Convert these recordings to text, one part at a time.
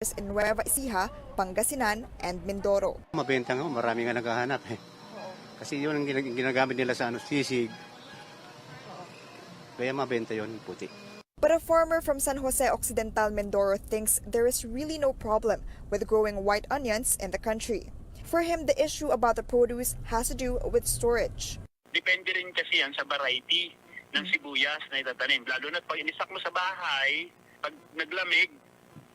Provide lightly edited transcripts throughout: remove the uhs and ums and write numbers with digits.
in Nueva Ecija, Pangasinan, and Mindoro. Mabenta nga, marami nga naghahanap eh. Kasi yun ang ginagamit nila sa sisig. Kaya mabenta yun, puti. But a farmer from San Jose Occidental, Mindoro thinks there is really no problem with growing white onions in the country. For him, the issue about the produce has to do with storage. Depende rin kasi yan sa variety ng sibuyas na itatanim. Lalo na pag inisak mo sa bahay, pag naglamig,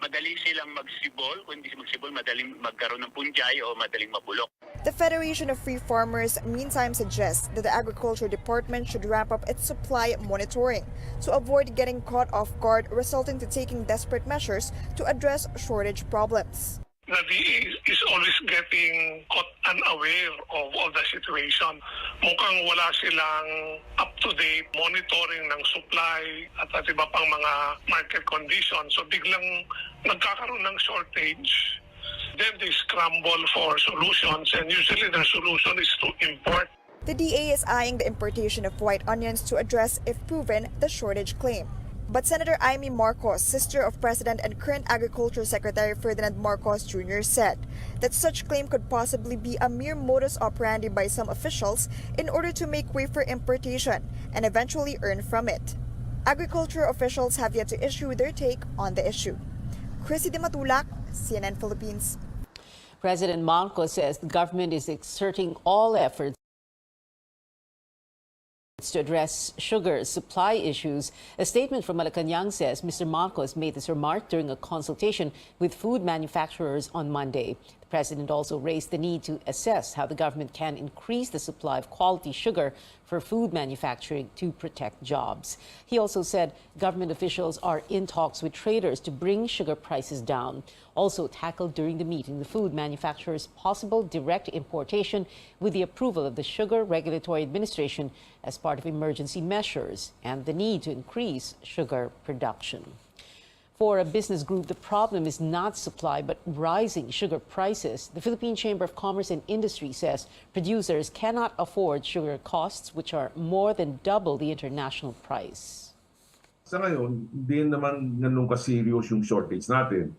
madali silang magsibol. Kung hindi magsibol, madaling magkaroon ng punjay o madaling mabulok. The Federation of Free Farmers meantime suggests that the Agriculture Department should ramp up its supply monitoring to avoid getting caught off guard, resulting to taking desperate measures to address shortage problems. The DA is always getting caught unaware of the situation. Mukhang wala silang up-to-date monitoring ng supply at iba pang mga market conditions. So biglang nagkakaroon ng shortage. Then they scramble for solutions, and usually the solution is to import. The DA is eyeing the importation of white onions to address, if proven, the shortage claim. But Senator Amy Marcos, sister of President and current Agriculture Secretary Ferdinand Marcos Jr., said that such claim could possibly be a mere modus operandi by some officials in order to make way for importation and eventually earn from it. Agriculture officials have yet to issue their take on the issue. Chrissy De Matulak, CNN Philippines. President Marcos says the government is exerting all efforts to address sugar supply issues. A statement from Malacanang says Mr. Marcos made this remark during a consultation with food manufacturers on Monday. The president also raised the need to assess how the government can increase the supply of quality sugar for food manufacturing to protect jobs. He also said government officials are in talks with traders to bring sugar prices down. Also tackled during the meeting the food manufacturers' possible direct importation with the approval of the Sugar Regulatory Administration as part of emergency measures and the need to increase sugar production. For a business group, the problem is not supply but rising sugar prices. The Philippine Chamber of Commerce and Industry says producers cannot afford sugar costs which are more than double the international price. Sa ngayon, hindi naman ganun ka-serious yung shortage natin.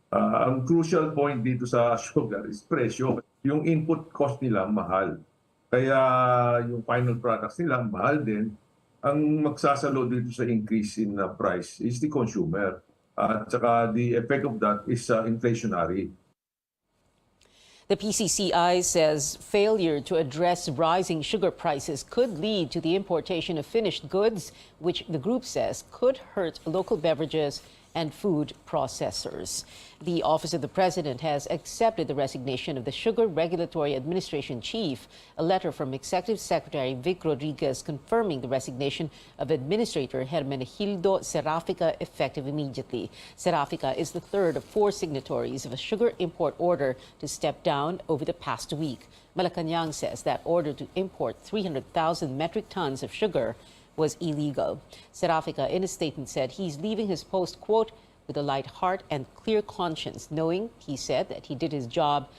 Ang crucial point dito sa sugar is presyo. Yung input cost nila mahal. Kaya yung final products nila mahal din. Ang magsasalo dito sa increase in price is the consumer. At saka the effect of that is inflationary. The PCCI says failure to address rising sugar prices could lead to the importation of finished goods, which the group says could hurt local beverages and food processors. The Office of the President has accepted the resignation of the Sugar Regulatory Administration Chief. A letter from Executive Secretary Vic Rodriguez confirming the resignation of Administrator Hermenegildo Serafica effective immediately. Serafica is the third of 4 signatories of a sugar import order to step down over the past week. Malacanang says that order to import 300,000 metric tons of sugar was illegal. Serafica, in a statement, said he's leaving his post, quote, with a light heart and clear conscience, knowing, he said, that he did his job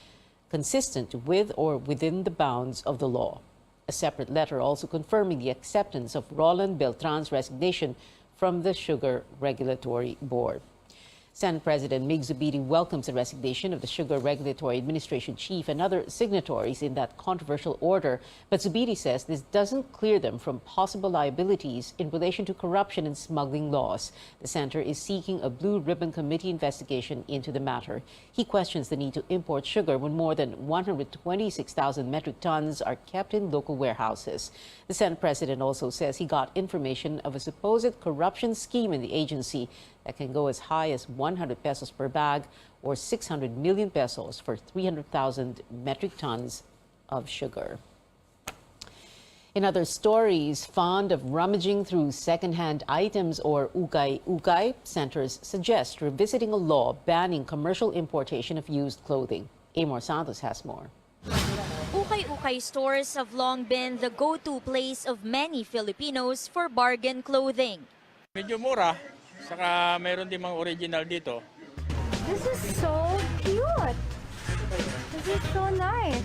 consistent with or within the bounds of the law. A separate letter also confirming the acceptance of Roland Beltran's resignation from the Sugar Regulatory Board. Senate President Mig Zubiri welcomes the resignation of the Sugar Regulatory Administration Chief and other signatories in that controversial order, but Zubiri says this doesn't clear them from possible liabilities in relation to corruption and smuggling laws. The center is seeking a Blue Ribbon Committee investigation into the matter. He questions the need to import sugar when more than 126,000 metric tons are kept in local warehouses. The Senate President also says he got information of a supposed corruption scheme in the agency that can go as high as 100 pesos per bag or 600 million pesos for 300,000 metric tons of sugar. In other stories, fond of rummaging through second-hand items or ukay-ukay, centers suggest revisiting a law banning commercial importation of used clothing. Amor Santos has more. Ukay-ukay stores have long been the go-to place of many Filipinos for bargain clothing. Medyo mura. Saka mayroon din mga original dito. This is so cute. This is so nice.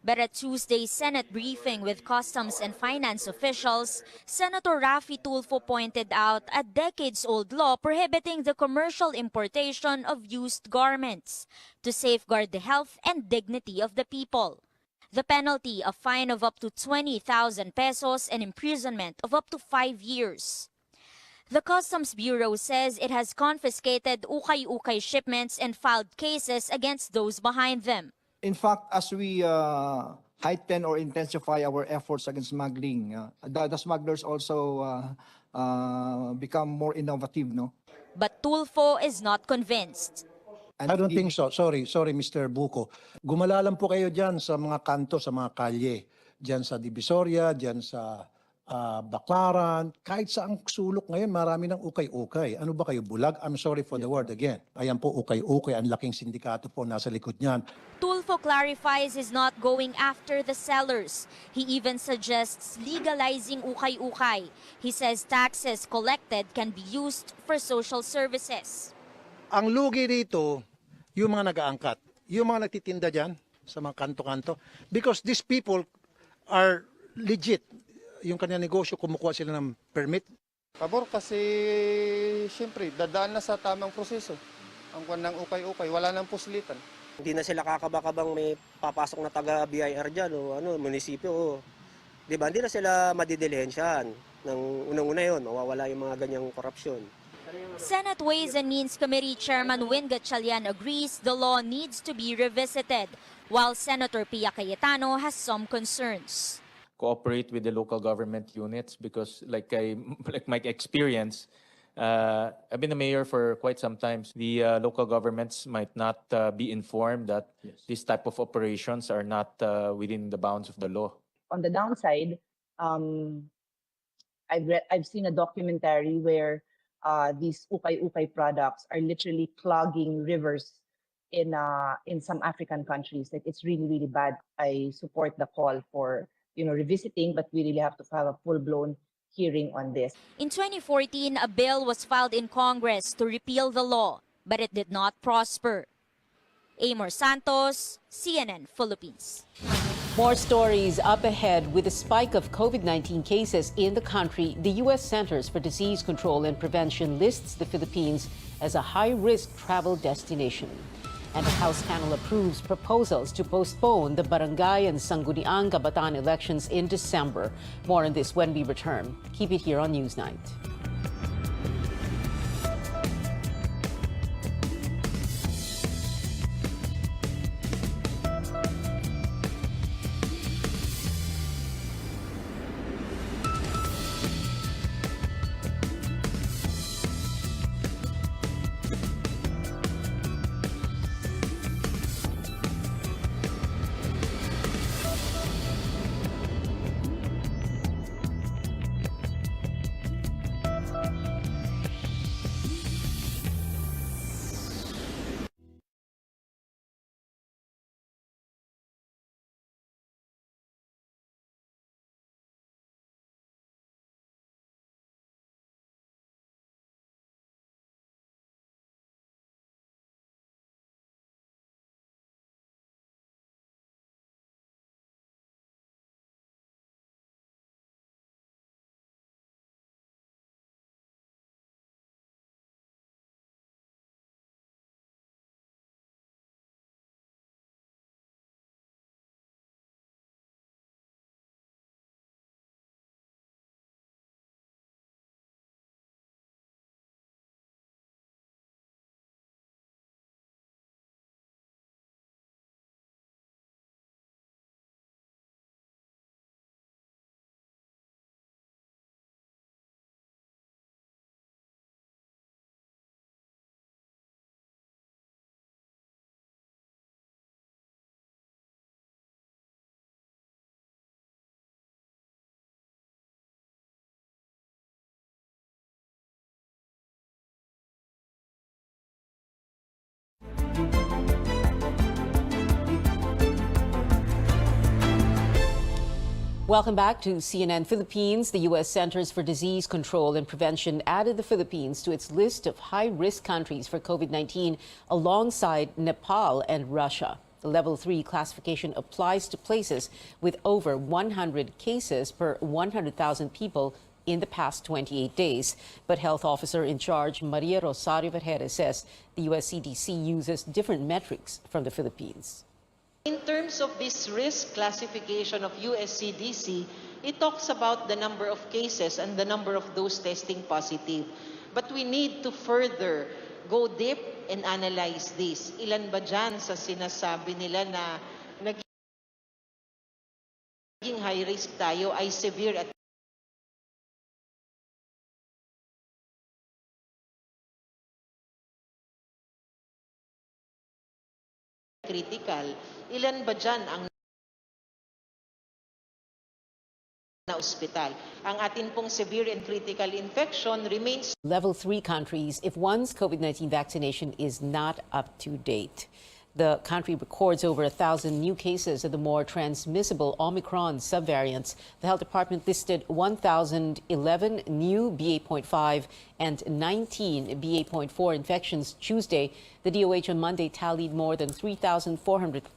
But at Tuesday's Senate briefing with Customs and Finance officials, Senator Raffy Tulfo pointed out a decades-old law prohibiting the commercial importation of used garments to safeguard the health and dignity of the people. The penalty, a fine of up to 20,000 pesos and imprisonment of up to 5 years. The Customs Bureau says it has confiscated ukay-ukay shipments and filed cases against those behind them. In fact, as we heighten or intensify our efforts against smuggling, the smugglers also become more innovative, no? But Tulfo is not convinced. I don't think so. Sorry, Mr. Buko. Gumala lang po kayo dyan sa mga kanto, sa mga kalye. Dyan sa Divisoria, dyan sa Baclaran. Kahit sa ang sulok ngayon, marami ng ukay-ukay. Ano ba kayo, bulag? I'm sorry for the word again. Ayan po, ukay-ukay. Ang laking sindikato po nasa likod niyan. Tulfo clarifies he's not going after the sellers. He even suggests legalizing ukay-ukay. He says taxes collected can be used for social services. Ang lugi dito, yung mga nag-aangkat, yung mga nagtitinda dyan sa mga kanto-kanto, because these people are legit. Yung kanyang negosyo, kumukuha sila ng permit. Pabor kasi siyempre dadaan na sa tamang proseso. Ang kwan ng ukay-ukay, wala nang puslitan. Hindi na sila kakabakabang may papasok na taga-BIR dyan o munisipyo. O. Di ba? Hindi na sila madidilihensyahan. Unang-una yun, mawawala yung mga ganyang korupsyon. Senate Ways and Means Committee Chairman Win Gatchalian agrees the law needs to be revisited, while Senator Pia Cayetano has some concerns. Cooperate with the local government units because like my experience, I've been a mayor for quite some time. The local governments might not be informed that this type of operations are not within the bounds of the law. On the downside, I've seen a documentary where these ukay-ukay products are literally clogging rivers in some African countries. Like, it's really, really bad. I support the call for revisiting, but we really have to have a full-blown hearing on this. In 2014, a bill was filed in Congress to repeal the law, but it did not prosper. Amor Santos, CNN Philippines. More stories up ahead. With a spike of COVID-19 cases in the country, the U.S. Centers for Disease Control and Prevention lists the Philippines as a high-risk travel destination. And the House panel approves proposals to postpone the Barangay and Sangguniang Kabataan elections in December. More on this when we return. Keep it here on Newsnight. Welcome back to CNN Philippines. The U.S. Centers for Disease Control and Prevention added the Philippines to its list of high-risk countries for COVID-19 alongside Nepal and Russia. The level 3 classification applies to places with over 100 cases per 100,000 people in the past 28 days. But health officer in charge Maria Rosario Vergere says the US CDC uses different metrics from the Philippines. In terms of this risk classification of USCDC, it talks about the number of cases and the number of those testing positive. But we need to further go deep and analyze this. Ilan ba dyan sa sinasabi nila na naging high risk tayo ay severe at critical? Ilan ba dyan ang na ospital? Ang atin pong severe and critical infection remains Level 3 countries if one's COVID-19 vaccination is not up to date. The country records over 1,000 new cases of the more transmissible Omicron subvariants. The health department listed 1,011 new BA.5 and 19 BA.4 infections Tuesday. The DOH on Monday tallied more than 3,400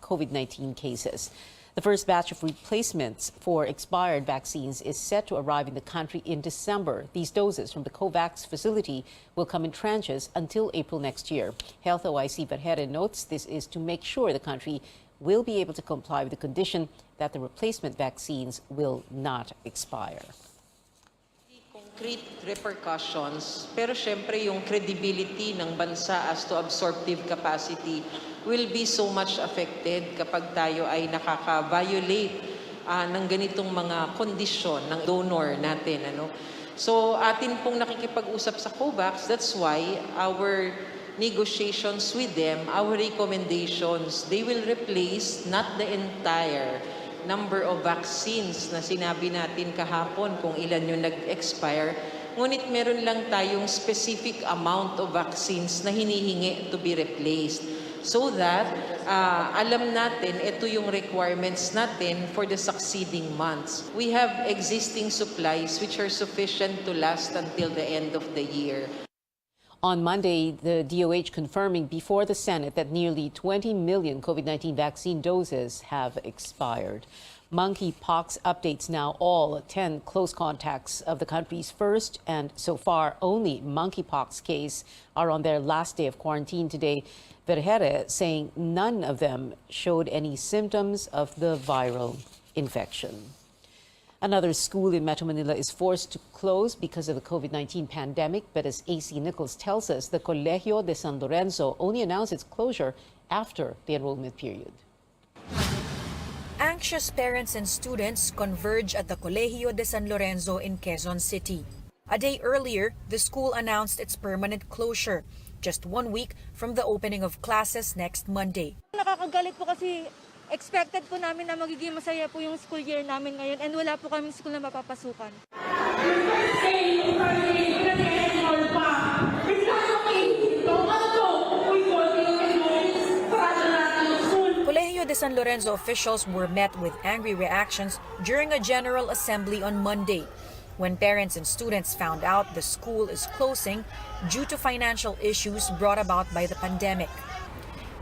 COVID-19 cases. The first batch of replacements for expired vaccines is set to arrive in the country in December. These doses from the COVAX facility will come in tranches until April next year. Health OIC Vergere notes this is to make sure the country will be able to comply with the condition that the replacement vaccines will not expire. concrete repercussions, pero syempre yung credibility ng bansa as to absorptive capacity will be so much affected kapag tayo ay nakaka-violate ng ganitong mga kondisyon ng donor natin. So atin pong nakikipag-usap sa COVAX, that's why our negotiations with them, our recommendations, they will replace not the entire number of vaccines na sinabi natin kahapon kung ilan yung nag-expire. Ngunit meron lang tayong specific amount of vaccines na hinihingi to be replaced. So that alam natin, ito yung requirements natin for the succeeding months. We have existing supplies which are sufficient to last until the end of the year. On Monday, the DOH confirming before the Senate that nearly 20 million COVID-19 vaccine doses have expired. Monkeypox updates now all 10 close contacts of the country's first and so far only monkeypox case are on their last day of quarantine today. Vergere saying none of them showed any symptoms of the viral infection. Another school in Metro Manila is forced to close because of the COVID-19 pandemic. But as AC Nichols tells us, the Colegio de San Lorenzo only announced its closure after the enrollment period. Anxious parents and students converge at the Colegio de San Lorenzo in Quezon City. A day earlier, the school announced its permanent closure, just 1 week from the opening of classes next Monday. Nakakagalit po kasi expected po namin na magiging masaya po yung school year namin ngayon and wala po kaming school na mapapasukan. Colegio de San Lorenzo officials were met with angry reactions during a general assembly on Monday, when parents and students found out the school is closing due to financial issues brought about by the pandemic.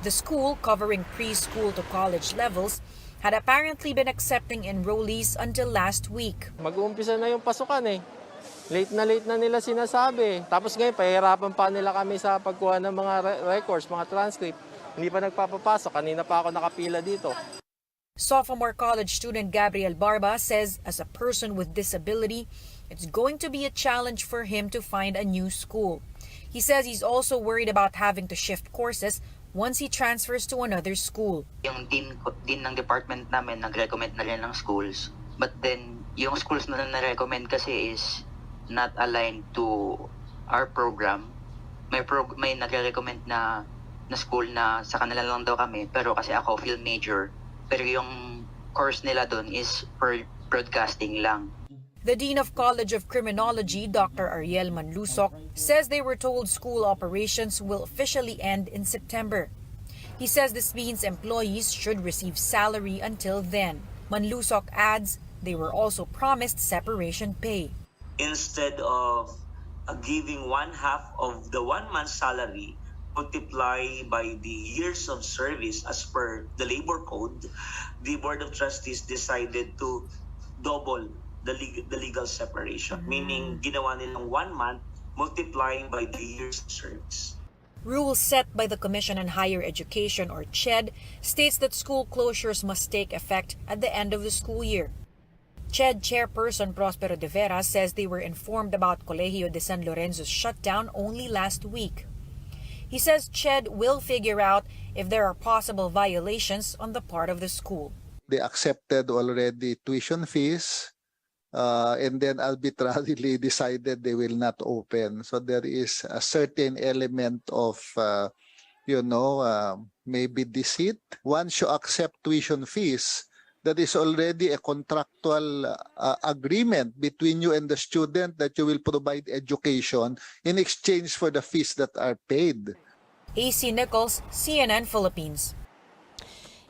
The school, covering preschool to college levels, had apparently been accepting enrollees until last week. Mag-uumpisa na yung pasukan eh. Late na nila sinasabi. Tapos ngayon, pahirapan pa nila kami sa pagkuha ng mga records, mga transcript. Hindi pa nagpapapasok. Kanina pa ako nakapila dito. Sophomore college student Gabriel Barba says as a person with disability, it's going to be a challenge for him to find a new school. He says he's also worried about having to shift courses once he transfers to another school. Yung dean ng department namin nag-recommend na rin ng schools. But then, yung schools na na-recommend kasi is not aligned to our program. May nag-recommend na school na sa kanila lang daw kami. Pero kasi ako, film major. Pero yung course nila doon is for broadcasting lang. The Dean of College of Criminology, Dr. Ariel Manlusok, says they were told school operations will officially end in September. He says this means employees should receive salary until then. Manlusok adds they were also promised separation pay. Instead of giving 1/2 of the 1 month's salary multiply by the years of service as per the labor code, the Board of Trustees decided to double the legal separation, meaning ginawa nilang 1 month multiplying by the years of service. Rules set by the Commission on Higher Education, or CHED, states that school closures must take effect at the end of the school year. CHED chairperson Prospero de Vera says they were informed about Colegio de San Lorenzo's shutdown only last week. He says CHED will figure out if there are possible violations on the part of the school. They accepted already tuition fees and then arbitrarily decided they will not open. So there is a certain element of, maybe deceit. Once you accept tuition fees, that is already a contractual agreement between you and the student that you will provide education in exchange for the fees that are paid. AC Nichols, CNN Philippines.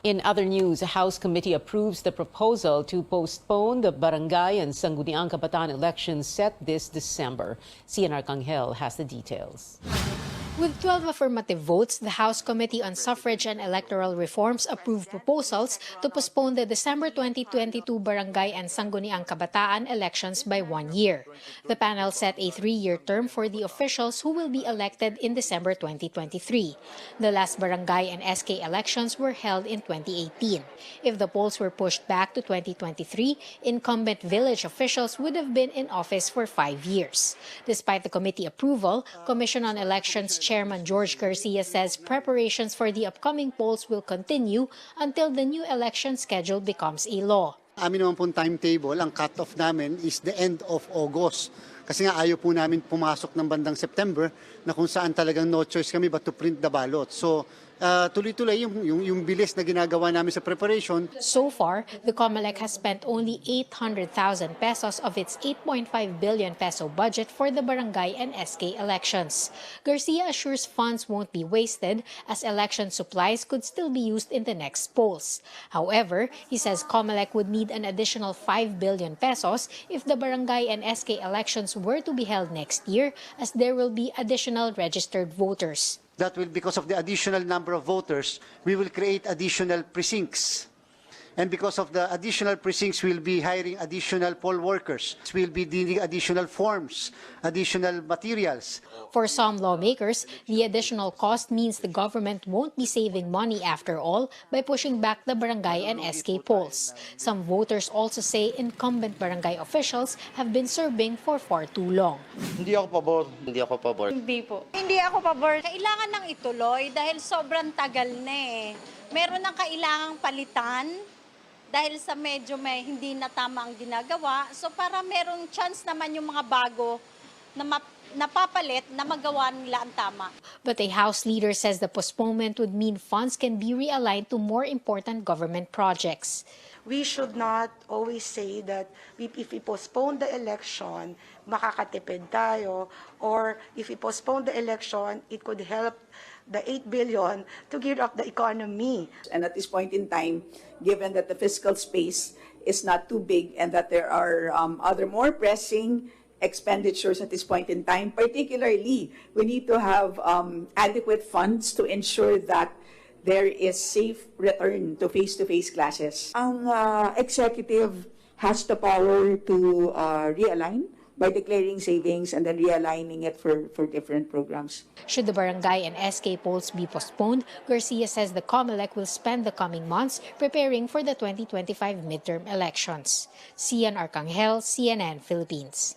In other news, a House committee approves the proposal to postpone the Barangay and Sangguniang Kabataan elections set this December. Cian Arcangel has the details. With 12 affirmative votes, the House Committee on Suffrage and Electoral Reforms approved proposals to postpone the December 2022 Barangay and Sangguniang Kabataan elections by 1 year. The panel set a 3-year term for the officials who will be elected in December 2023. The last Barangay and SK elections were held in 2018. If the polls were pushed back to 2023, incumbent village officials would have been in office for 5 years. Despite the committee approval, Commission on Elections Chairman George Garcia says preparations for the upcoming polls will continue until the new election schedule becomes a law. Amin naman pong timetable, ang cut-off namin is the end of August. Kasi nga ayaw po namin pumasok ng bandang September na kung saan talagang no choice kami but to print the ballot. So tuloy-tuloy yung bilis na ginagawa namin sa preparation. So far, the COMELEC has spent only 800,000 pesos of its 8.5 billion peso budget for the barangay and SK elections. Garcia assures funds won't be wasted as election supplies could still be used in the next polls. However, he says COMELEC would need an additional 5 billion pesos if the barangay and SK elections were to be held next year, as there will be additional registered voters. That will, because of the additional number of voters, we will create additional precincts. And because of the additional precincts, we'll be hiring additional poll workers. We'll be needing additional forms, additional materials. For some lawmakers, the additional cost means the government won't be saving money after all by pushing back the barangay and SK polls. Some voters also say incumbent barangay officials have been serving for far too long. Hindi ako pabor. Hindi ako pabor. Hindi po. Hindi ako pabor. Kailangan nang ituloy dahil sobrang tagal na eh. Meron nang kailangang palitan dahil sa medyo may hindi na tama ang ginagawa. So para merong chance naman yung mga bago na napapalit na magawa nila ang tama. But a House leader says the postponement would mean funds can be realigned to more important government projects. We should not always say that if we postpone the election, makakatipid tayo, or if we postpone the election, it could help the 8 billion to gear up the economy. And at this point in time, given that the fiscal space is not too big and that there are other more pressing expenditures at this point in time, particularly, we need to have adequate funds to ensure that there is safe return to face-to-face classes. Ang executive has the power to realign by declaring savings and then realigning it for different programs. Should the barangay and SK polls be postponed, Garcia says the COMELEC will spend the coming months preparing for the 2025 midterm elections. Cian Arcangel, CNN Philippines.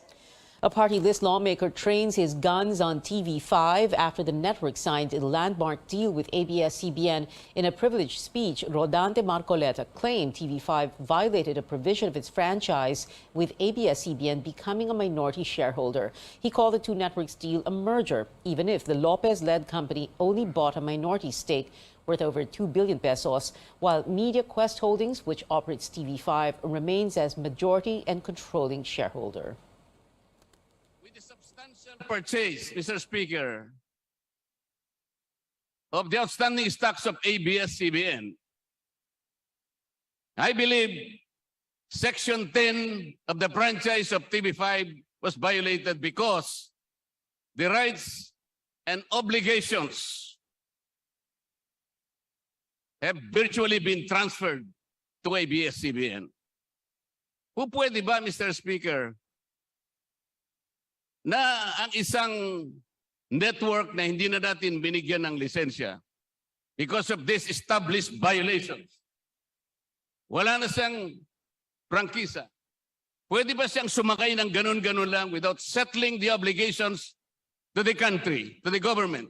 A party list lawmaker trains his guns on TV5 after the network signed a landmark deal with ABS-CBN. In a privileged speech, Rodante Marcoleta claimed TV5 violated a provision of its franchise, with ABS-CBN becoming a minority shareholder. He called the two networks deal a merger, even if the Lopez-led company only bought a minority stake worth over 2 billion pesos, while MediaQuest Holdings, which operates TV5, remains as majority and controlling shareholder. Purchase, Mr. Speaker, of the outstanding stocks of ABS-CBN. I believe Section 10 of the franchise of TV5 was violated because the rights and obligations have virtually been transferred to ABS-CBN. Pwede ba, Mr. Speaker, na ang isang network na hindi na natin binigyan ng lisensya because of these established violations, wala na siyang prangkisa. Pwede ba siyang sumakay ng ganun-ganun lang without settling the obligations to the country, to the government?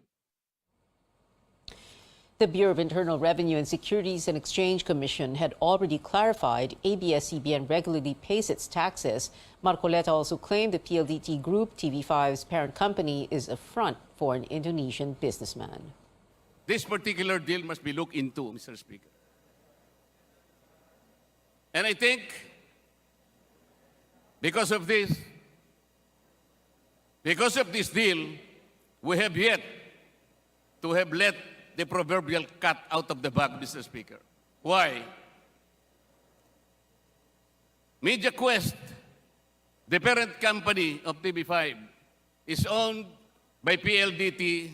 The Bureau of Internal Revenue and Securities and Exchange Commission had already clarified ABS-CBN regularly pays its taxes. Marcoleta also claimed the PLDT Group, TV5's parent company, is a front for an Indonesian businessman. This particular deal must be looked into, Mr. Speaker. And I think because of this deal, we have yet to have let the proverbial cat out of the bag, Mr. Speaker. Why? MediaQuest, the parent company of TV5, is owned by PLDT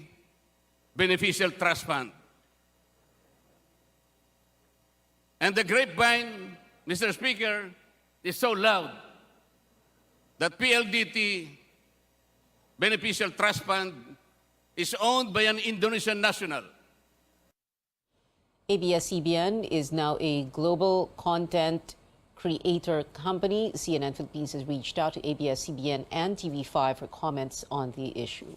Beneficial Trust Fund. And the grapevine, Mr. Speaker, is so loud that PLDT Beneficial Trust Fund is owned by an Indonesian national. ABS-CBN is now a global content creator company. CNN Philippines has reached out to ABS-CBN and TV5 for comments on the issue.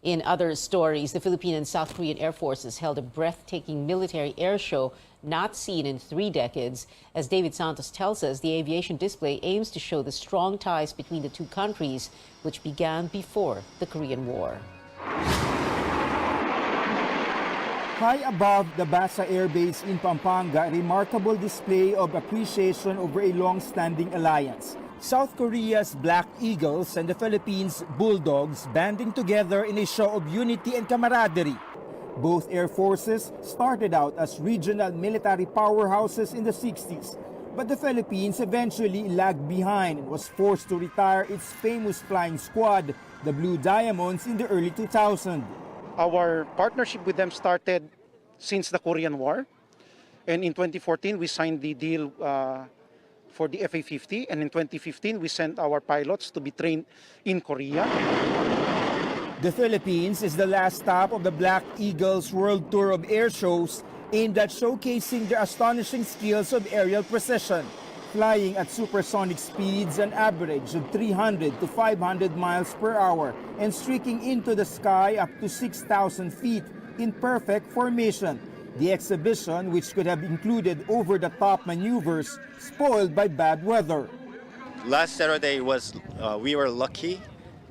In other stories, the Philippine and South Korean Air Forces held a breathtaking military air show not seen in 3 decades. As David Santos tells us, the aviation display aims to show the strong ties between the two countries, which began before the Korean War. High above the Basa Air Base in Pampanga, a remarkable display of appreciation over a long-standing alliance. South Korea's Black Eagles and the Philippines' Bulldogs banding together in a show of unity and camaraderie. Both air forces started out as regional military powerhouses in the 60s, but the Philippines eventually lagged behind and was forced to retire its famous flying squad, the Blue Diamonds, in the early 2000s. Our partnership with them started since the Korean War. And in 2014, we signed the deal for the FA-50. And in 2015, we sent our pilots to be trained in Korea. The Philippines is the last stop of the Black Eagles World Tour of Air Shows aimed at showcasing their astonishing skills of aerial precision, flying at supersonic speeds an average of 300 to 500 miles per hour and streaking into the sky up to 6,000 feet in perfect formation. The exhibition, which could have included over-the-top maneuvers, spoiled by bad weather. Last Saturday we were lucky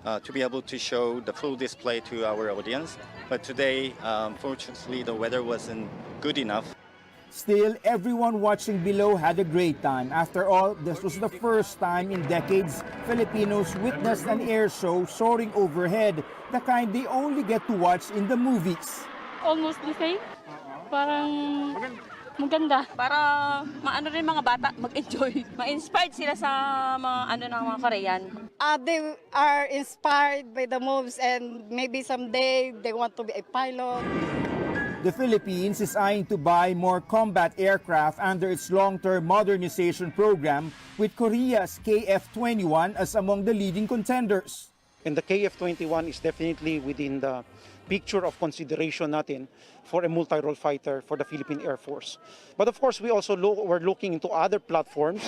to be able to show the full display to our audience, but today, unfortunately, the weather wasn't good enough. Still, everyone watching below had a great time. After all, this was the first time in decades Filipinos witnessed an air show soaring overhead, the kind they only get to watch in the movies. Almost the same. Parang maganda. Para maano rin mga bata mag-enjoy. Ma-inspired sila sa mga ng mga Korean. They are inspired by the moves and maybe someday they want to be a pilot. The Philippines is eyeing to buy more combat aircraft under its long-term modernization program, with Korea's KF-21 as among the leading contenders. And the KF-21 is definitely within the picture of consideration natin for a multi-role fighter for the Philippine Air Force. But of course, we're looking into other platforms.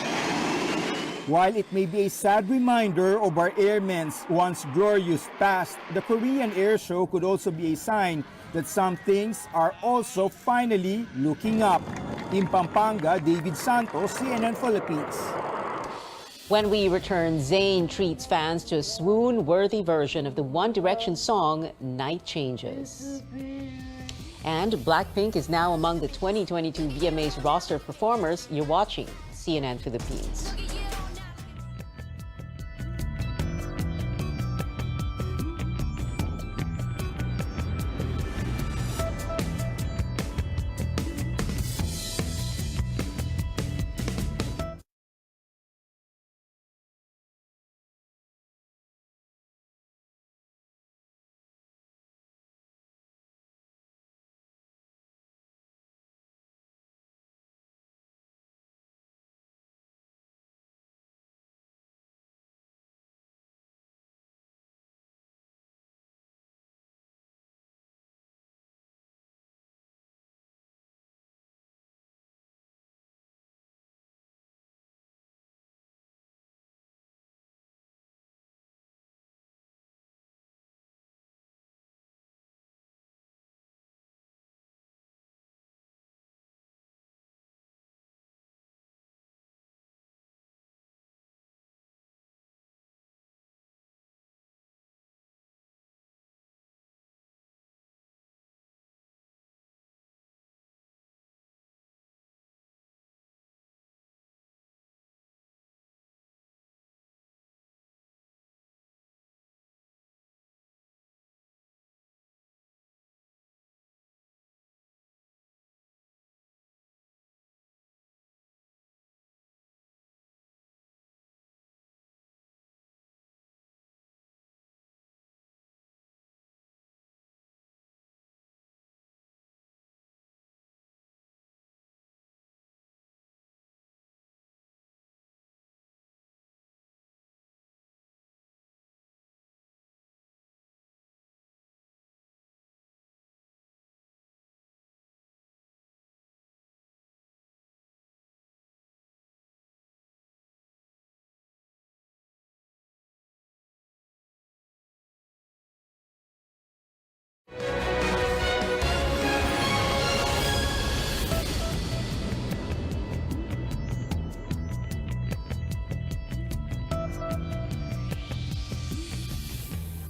While it may be a sad reminder of our airmen's once glorious past, the Korean Air Show could also be a sign that some things are also finally looking up. In Pampanga, David Santos, CNN Philippines. When we return, Zayn treats fans to a swoon-worthy version of the One Direction song, Night Changes. And Blackpink is now among the 2022 VMA's roster of performers. You're watching CNN Philippines.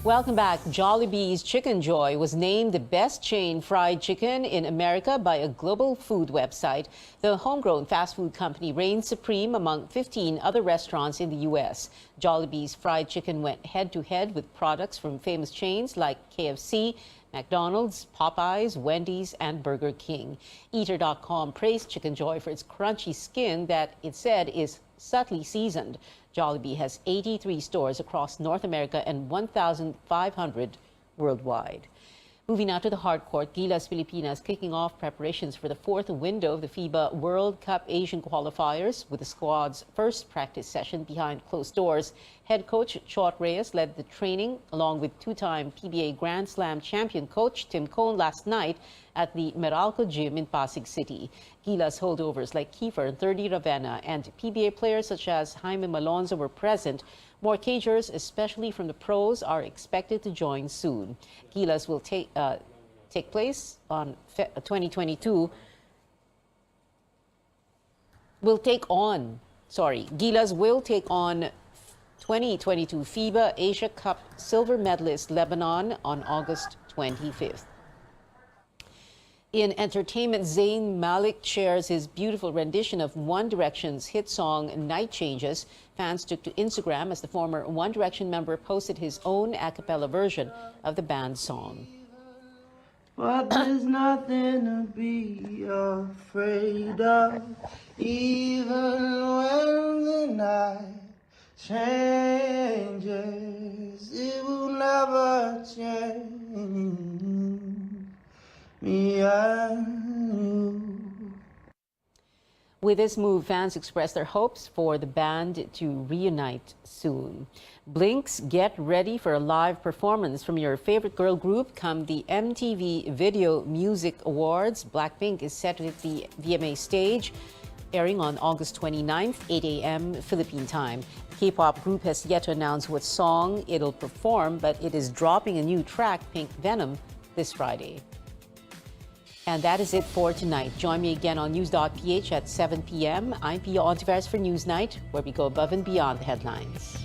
Welcome back. Jollibee's Chicken Joy was named the best chain fried chicken in America by a global food website. The homegrown fast food company reigns supreme among 15 other restaurants in the U.S. Jollibee's fried chicken went head-to-head with products from famous chains like KFC, McDonald's, Popeyes, Wendy's, and Burger King. Eater.com praised Chicken Joy for its crunchy skin that it said is subtly seasoned. Jollibee has 83 stores across North America and 1,500 worldwide. Moving now to the hard court, Gilas Pilipinas kicking off preparations for the fourth window of the FIBA World Cup Asian qualifiers with the squad's first practice session behind closed doors. Head coach Chot Reyes led the training along with two-time PBA Grand Slam champion coach Tim Cone last night at the Meralco Gym in Pasig City. Gilas holdovers like Kiefer and 30 Ravenna and PBA players such as Jaime Malonzo were present. More cagers, especially from the pros, are expected to join soon. Gilas will take place on 2022. Gilas will take on 2022 FIBA Asia Cup silver medalist Lebanon on August 25th. In entertainment, Zayn Malik shares his beautiful rendition of One Direction's hit song Night Changes. Fans took to Instagram as the former One Direction member posted his own a cappella version of the band's song. But there's nothing to be afraid of, even when the night changes, it will never change me and you. With this move, fans expressed their hopes for the band to reunite soon. Blinks, get ready for a live performance from your favorite girl group come the MTV Video Music Awards. Blackpink is set to hit the VMA stage, airing on August 29th, 8 a.m. Philippine time. The K-pop group has yet to announce what song it'll perform, but it is dropping a new track, Pink Venom, this Friday. And that is it for tonight. Join me again on News.ph at 7 p.m. I'm Pia Ontiveros for Newsnight, where we go above and beyond the headlines.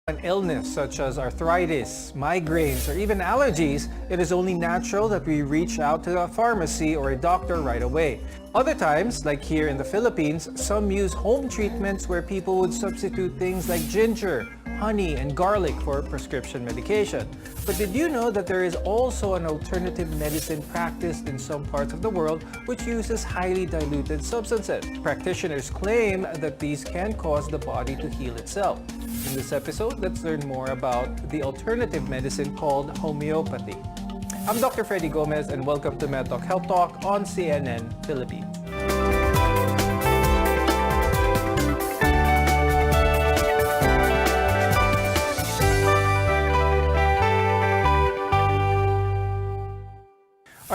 An illness such as arthritis, migraines, or even allergies, it is only natural that we reach out to a pharmacy or a doctor right away. Other times, like here in the Philippines, some use home treatments where people would substitute things like ginger, honey, and garlic for prescription medication. But did you know that there is also an alternative medicine practiced in some parts of the world which uses highly diluted substances? Practitioners claim that these can cause the body to heal itself. In this episode, let's learn more about the alternative medicine called homeopathy. I'm Dr. Freddy Gomez and welcome to MedTalk Health Talk on CNN Philippines.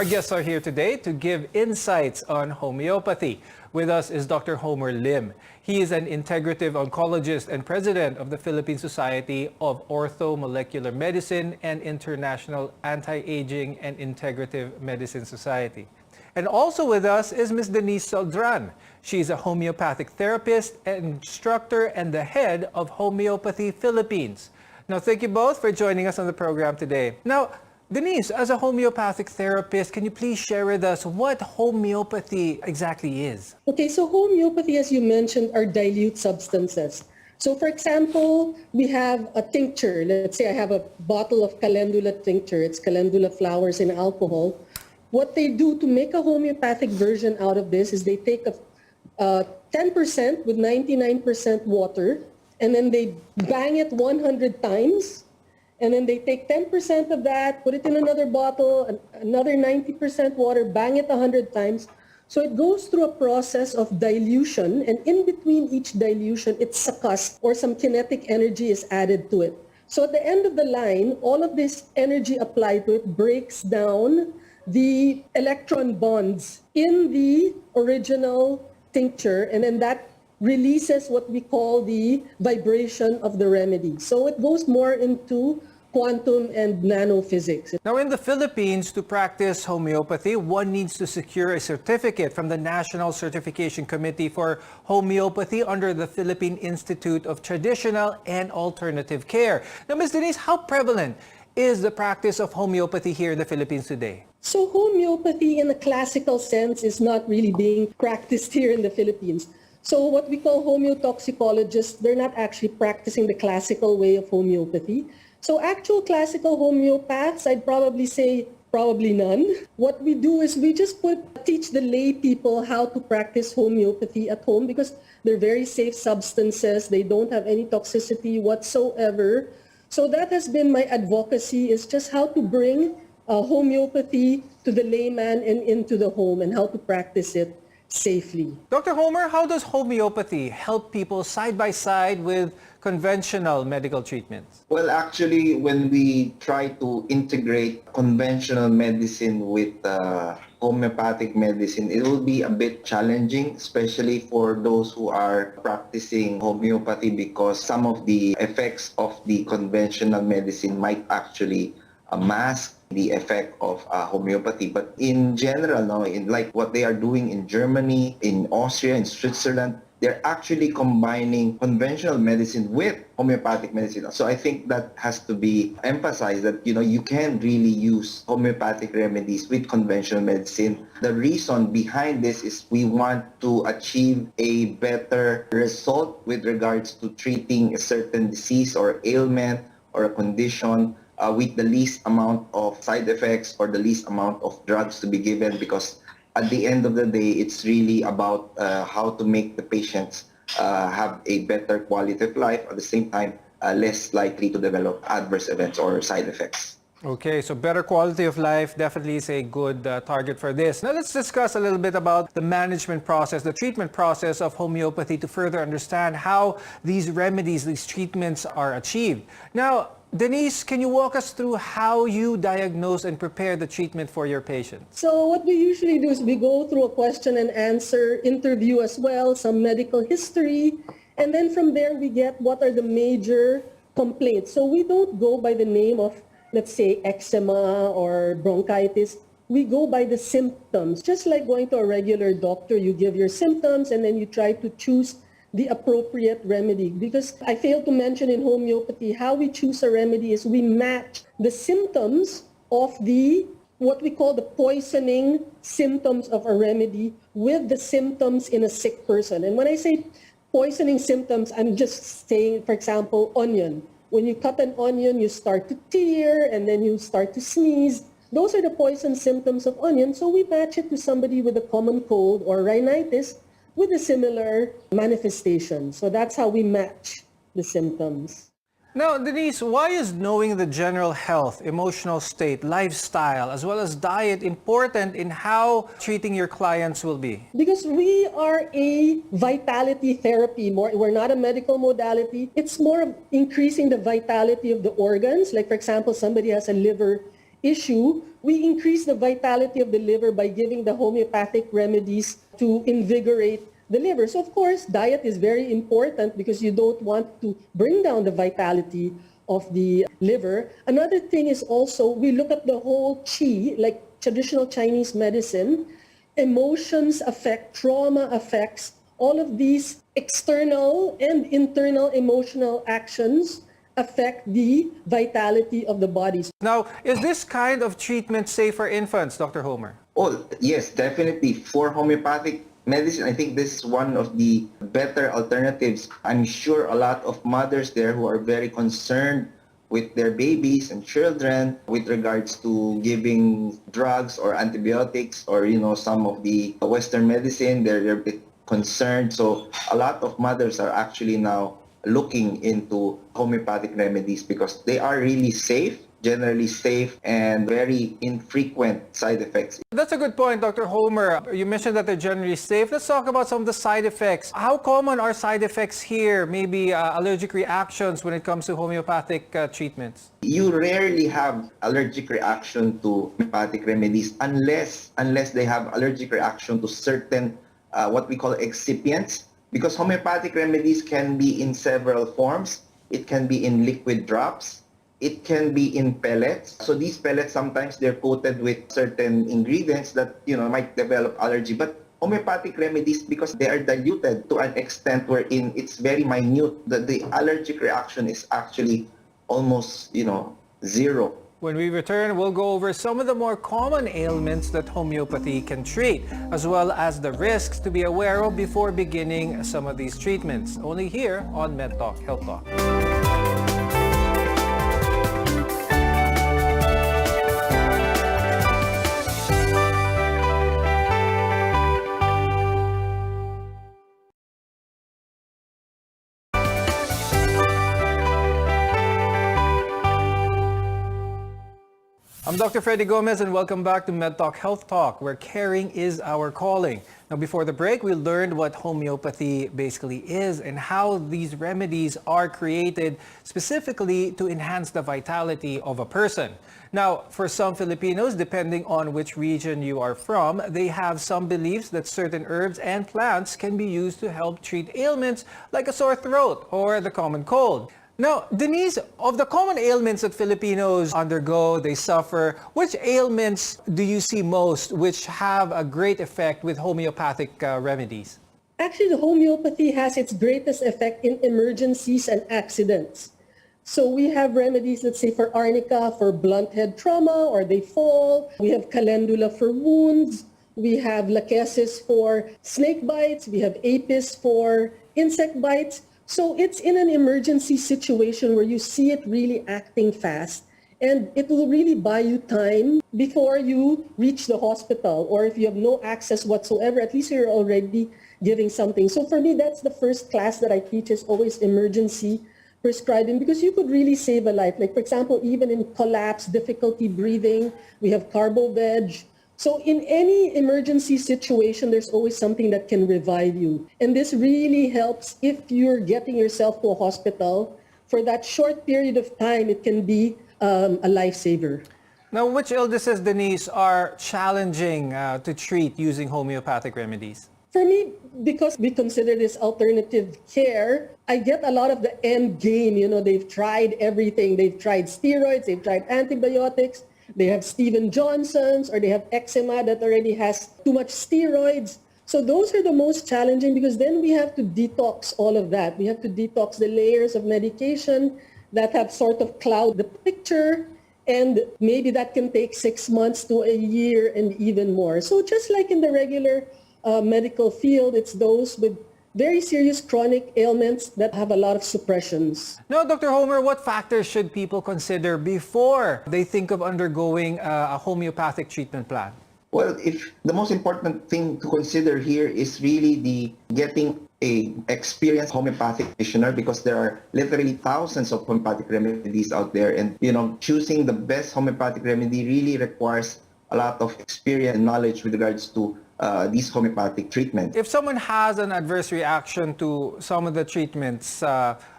Our guests are here today to give insights on homeopathy. With us is Dr. Homer Lim. He is an integrative oncologist and president of the Philippine Society of Orthomolecular Medicine and International Anti-Aging and Integrative Medicine Society. And also with us is Ms. Denise Saldran. She's a homeopathic therapist and instructor and the head of Homeopathy Philippines. Now, thank you both for joining us on the program today. Now, Denise, as a homeopathic therapist, can you please share with us what homeopathy exactly is? Okay, so homeopathy, as you mentioned, are dilute substances. So for example, we have a tincture. Let's say I have a bottle of calendula tincture. It's calendula flowers in alcohol. What they do to make a homeopathic version out of this is they take a 10% with 99% water, and then they bang it 100 times. And then they take 10% of that, put it in another bottle, another 90% water, bang it 100 times. So it goes through a process of dilution, and in between each dilution, it's succussed or some kinetic energy is added to it. So at the end of the line, all of this energy applied to it breaks down the electron bonds in the original tincture, and then that releases what we call the vibration of the remedy. So it goes more into quantum and nanophysics. Now, in the Philippines, to practice homeopathy, one needs to secure a certificate from the National Certification Committee for Homeopathy under the Philippine Institute of Traditional and Alternative Care. Now, Ms. Denise, how prevalent is the practice of homeopathy here in the Philippines today? So homeopathy in the classical sense is not really being practiced here in the Philippines. So what we call homeotoxicologists, they're not actually practicing the classical way of homeopathy. So actual classical homeopaths, I'd probably say probably none. What we do is we just teach the lay people how to practice homeopathy at home because they're very safe substances. They don't have any toxicity whatsoever. So that has been my advocacy, is just how to bring homeopathy to the layman and into the home and how to practice it safely. Dr. Homer, how does homeopathy help people side by side with conventional medical treatments? Well, actually, when we try to integrate conventional medicine with homeopathic medicine, it will be a bit challenging, especially for those who are practicing homeopathy, because some of the effects of the conventional medicine might actually mask the effect of homeopathy. But in general, no, in like what they are doing in Germany, in Austria, in Switzerland, they're actually combining conventional medicine with homeopathic medicine. So I think that has to be emphasized, that you can really use homeopathic remedies with conventional medicine. The reason behind this is we want to achieve a better result with regards to treating a certain disease or ailment or a condition with the least amount of side effects or the least amount of drugs to be given, because at the end of the day, it's really about how to make the patients have a better quality of life, at the same time less likely to develop adverse events or side effects. Okay, so better quality of life definitely is a good target for this. Now let's discuss a little bit about the management process, the treatment process of homeopathy, to further understand how these remedies, these treatments are achieved. Now, Denise, can you walk us through how you diagnose and prepare the treatment for your patients? So what we usually do is we go through a question and answer interview as well, some medical history, and then from there we get what are the major complaints. So we don't go by the name of, let's say, eczema or bronchitis. We go by the symptoms. Just like going to a regular doctor, you give your symptoms and then you try to choose the appropriate remedy. Because I failed to mention in homeopathy, how we choose a remedy is we match the symptoms of what we call the poisoning symptoms of a remedy with the symptoms in a sick person. And when I say poisoning symptoms, I'm just saying, for example, onion. When you cut an onion, you start to tear and then you start to sneeze. Those are the poison symptoms of onion. So we match it to somebody with a common cold or rhinitis with a similar manifestation. So that's how we match the symptoms. Now, Denise, why is knowing the general health, emotional state, lifestyle, as well as diet important in how treating your clients will be? Because we are a vitality therapy. We're not a medical modality. It's more of increasing the vitality of the organs. Like, for example, somebody has a liver issue, we increase the vitality of the liver by giving the homeopathic remedies to invigorate the liver. So of course, diet is very important because you don't want to bring down the vitality of the liver. Another thing is also, we look at the whole qi, like traditional Chinese medicine. Emotions affect, trauma affects, all of these external and internal emotional actions affect the vitality of the body. Now, is this kind of treatment safe for infants, Dr. Homer? Oh, yes, definitely. For homeopathic medicine, I think this is one of the better alternatives. I'm sure a lot of mothers there who are very concerned with their babies and children with regards to giving drugs or antibiotics or, some of the Western medicine, they're a bit concerned. So a lot of mothers are actually now looking into homeopathic remedies because they are really safe, generally safe, and very infrequent side effects. That's a good point, Dr. Homer. You mentioned that they're generally safe. Let's talk about some of the side effects. How common are side effects here? Maybe allergic reactions when it comes to homeopathic treatments? You rarely have allergic reaction to homeopathic remedies unless they have allergic reaction to certain what we call excipients, because homeopathic remedies can be in several forms. It can be in liquid drops. It can be in pellets. So these pellets, sometimes they're coated with certain ingredients that, might develop allergy. But homeopathic remedies, because they are diluted to an extent wherein it's very minute, the allergic reaction is actually almost, zero. When we return, we'll go over some of the more common ailments that homeopathy can treat, as well as the risks to be aware of before beginning some of these treatments. Only here on MedTalk Health Talk. I'm Dr. Freddy Gomez and welcome back to MedTalk Health Talk, where caring is our calling. Now, before the break, we learned what homeopathy basically is and how these remedies are created specifically to enhance the vitality of a person. Now, for some Filipinos, depending on which region you are from, they have some beliefs that certain herbs and plants can be used to help treat ailments like a sore throat or the common cold. Now, Denise, of the common ailments that Filipinos undergo, they suffer, which ailments do you see most which have a great effect with homeopathic remedies? Actually, the homeopathy has its greatest effect in emergencies and accidents. So we have remedies, let's say, for arnica, for blunt head trauma, or they fall. We have calendula for wounds. We have lachesis for snake bites. We have apis for insect bites. So it's in an emergency situation where you see it really acting fast, and it will really buy you time before you reach the hospital, or if you have no access whatsoever, at least you're already giving something. So for me, that's the first class that I teach, is always emergency prescribing, because you could really save a life. Like, for example, even in collapse, difficulty breathing, we have carbo-veg. So in any emergency situation, there's always something that can revive you. And this really helps if you're getting yourself to a hospital. For that short period of time, it can be a lifesaver. Now, which illnesses, Denise, are challenging to treat using homeopathic remedies? For me, because we consider this alternative care, I get a lot of the end game. They've tried everything. They've tried steroids, they've tried antibiotics. They have Steven Johnson's, or they have eczema that already has too much steroids. So those are the most challenging, because then we have to detox all of that. We have to detox the layers of medication that have sort of cloud the picture, and maybe that can take 6 months to a year and even more. So just like in the regular medical field, it's those with very serious chronic ailments that have a lot of suppressions. Now, Dr. Homer, what factors should people consider before they think of undergoing a homeopathic treatment plan? Well, if the most important thing to consider here is really the getting a experienced homeopathic practitioner, because there are literally thousands of homeopathic remedies out there, and choosing the best homeopathic remedy really requires a lot of experience and knowledge with regards to these homeopathic treatments. If someone has an adverse reaction to some of the treatments,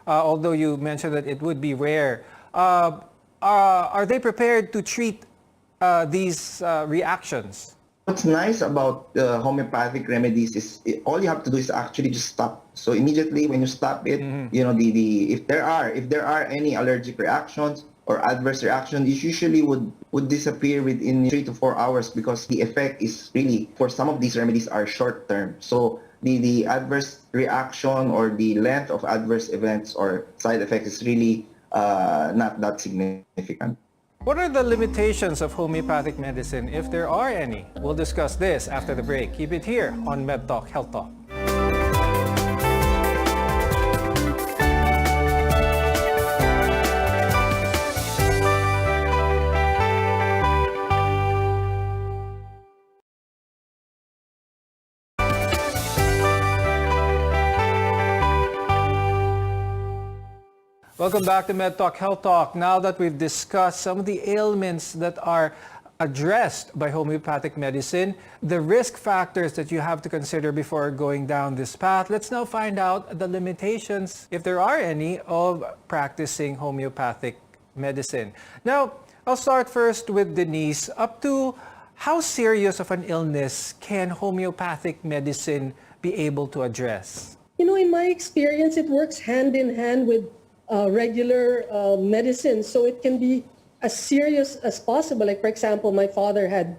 although you mentioned that it would be rare, are they prepared to treat these reactions? What's nice about homeopathic remedies is all you have to do is actually just stop. So immediately when you stop it, you know, if there are any allergic reactions or adverse reaction, it usually would disappear within 3 to 4 hours, because the effect is really, for some of these remedies, are short term. So the adverse reaction or the length of adverse events or side effects is really not that significant. What are the limitations of homeopathic medicine, if there are any? We'll discuss this after the break. Keep it here on MedTalk Health Talk. Welcome back to MedTalk Health Talk. Now that we've discussed some of the ailments that are addressed by homeopathic medicine, the risk factors that you have to consider before going down this path, let's now find out the limitations, if there are any, of practicing homeopathic medicine. Now, I'll start first with Denise. Up to how serious of an illness can homeopathic medicine be able to address? You know, in my experience, it works hand in hand with regular medicine, so it can be as serious as possible. Like, for example, my father had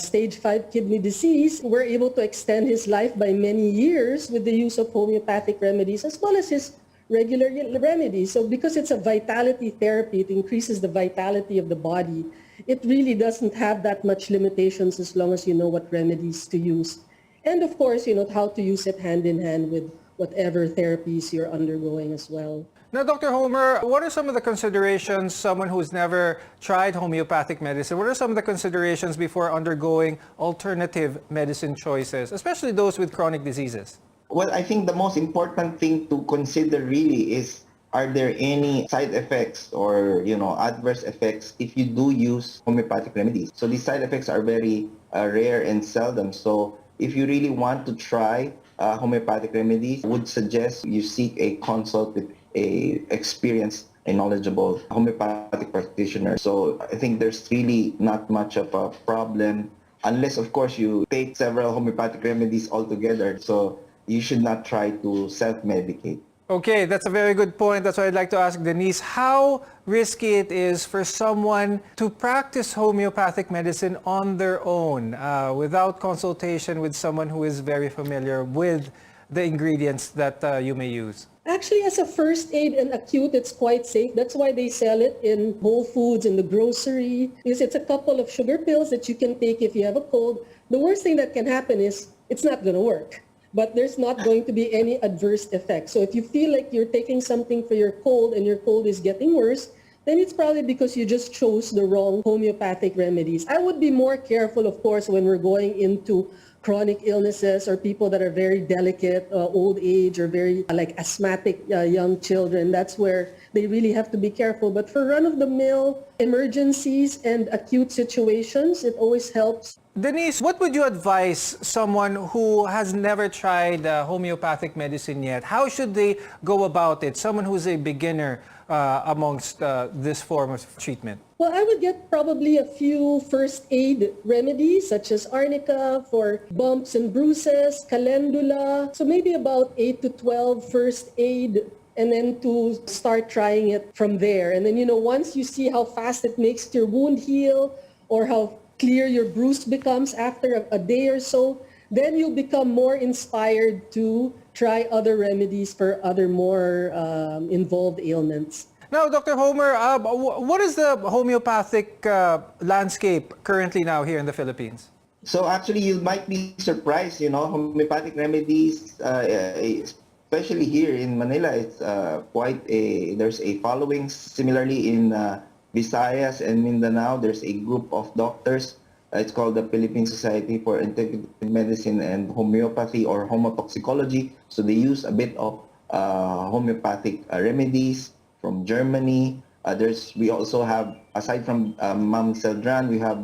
stage 5 kidney disease. We're able to extend his life by many years with the use of homeopathic remedies as well as his regular remedies. So because it's a vitality therapy, it increases the vitality of the body. It really doesn't have that much limitations as long as you know what remedies to use. And of course, you know how to use it hand in hand with whatever therapies you're undergoing as well. Now, Dr. Homer, what are some of the considerations, someone who's never tried homeopathic medicine, what are some of the considerations before undergoing alternative medicine choices, especially those with chronic diseases? Well, I think the most important thing to consider really is, are there any side effects or, you know, adverse effects if you do use homeopathic remedies? So these side effects are very rare and seldom. So if you really want to try homeopathic remedies, would suggest you seek a consult with a experienced and knowledgeable homeopathic practitioner. So I think there's really not much of a problem, unless of course you take several homeopathic remedies altogether. So you should not try to self-medicate. Okay, that's a very good point. That's why I'd like to ask Denise how risky it is for someone to practice homeopathic medicine on their own without consultation with someone who is very familiar with the ingredients that you may use. Actually, as a first aid and acute, it's quite safe. That's why they sell it in Whole Foods, in the grocery, because it's a couple of sugar pills that you can take if you have a cold. The worst thing that can happen is it's not going to work, but there's not going to be any adverse effect. So if you feel like you're taking something for your cold and your cold is getting worse, then it's probably because you just chose the wrong homeopathic remedies. I would be more careful, of course, when we're going into chronic illnesses or people that are very delicate, old age, or very like asthmatic young children. That's where they really have to be careful. But for run-of-the-mill emergencies and acute situations, it always helps. Denise, what would you advise someone who has never tried homeopathic medicine yet? How should they go about it? Someone who's a beginner amongst this form of treatment. Well, I would get probably a few first aid remedies such as arnica for bumps and bruises, calendula. So maybe about 8 to 12 first aid, and then to start trying it from there. And then, you know, once you see how fast it makes your wound heal or how clear your bruise becomes after a day or so, then you'll become more inspired to try other remedies for other more involved ailments. Now, Dr. Homer, what is the homeopathic landscape currently now here in the Philippines? So actually, you might be surprised, you know, homeopathic remedies, especially here in Manila, it's there's a following. Similarly in Visayas and Mindanao, there's a group of doctors. It's called the Philippine Society for Integrative Medicine and Homeopathy, or homotoxicology. So they use a bit of homeopathic remedies from Germany. We also have, aside from Ma'am Celdran, we have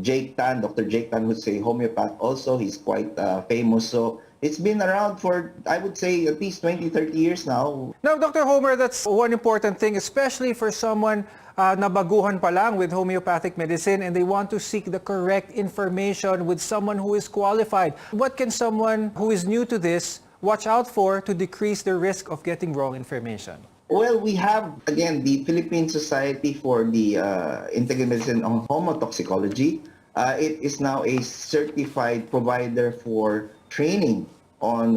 Jake Tan, Dr. Jake Tan, who's a homeopath also. He's quite famous. So It's been around for, I would say, at least 20, 30 years now. Now, Dr. Homer, that's one important thing, especially for someone na baguhan pa lang with homeopathic medicine and they want to seek the correct information with someone who is qualified. What can someone who is new to this watch out for to decrease the risk of getting wrong information? Well, we have, again, the Philippine Society for the Integrative Medicine on Homotoxicology. It is now a certified provider for training on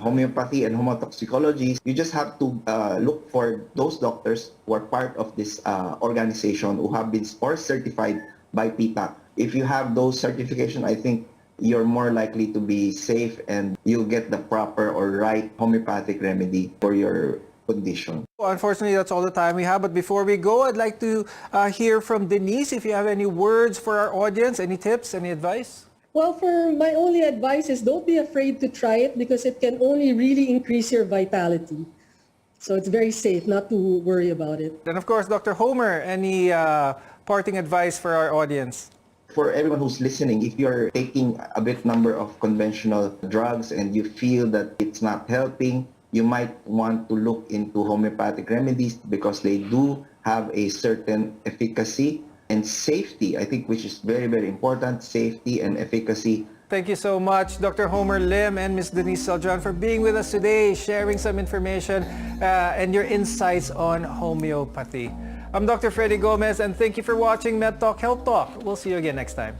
homeopathy and homotoxicology. You just have to look for those doctors who are part of this organization who have been certified by PPAC. If you have those certifications, I think you're more likely to be safe and you'll get the proper or right homeopathic remedy for your condition. Unfortunately, that's all the time we have. But before we go, I'd like to hear from Denise. If you have any words for our audience, any tips, any advice? Well, for my only advice is don't be afraid to try it because it can only really increase your vitality. So it's very safe not to worry about it. And of course, Dr. Homer, any parting advice for our audience? For everyone who's listening, if you're taking a bit number of conventional drugs and you feel that it's not helping, you might want to look into homeopathic remedies because they do have a certain efficacy and safety, I think, which is very, very important, safety and efficacy. Thank you so much, Dr. Homer Lim and Ms. Denise Saljan, for being with us today, sharing some information and your insights on homeopathy. I'm Dr. Freddy Gomez, and thank you for watching MedTalk Health Talk. We'll see you again next time.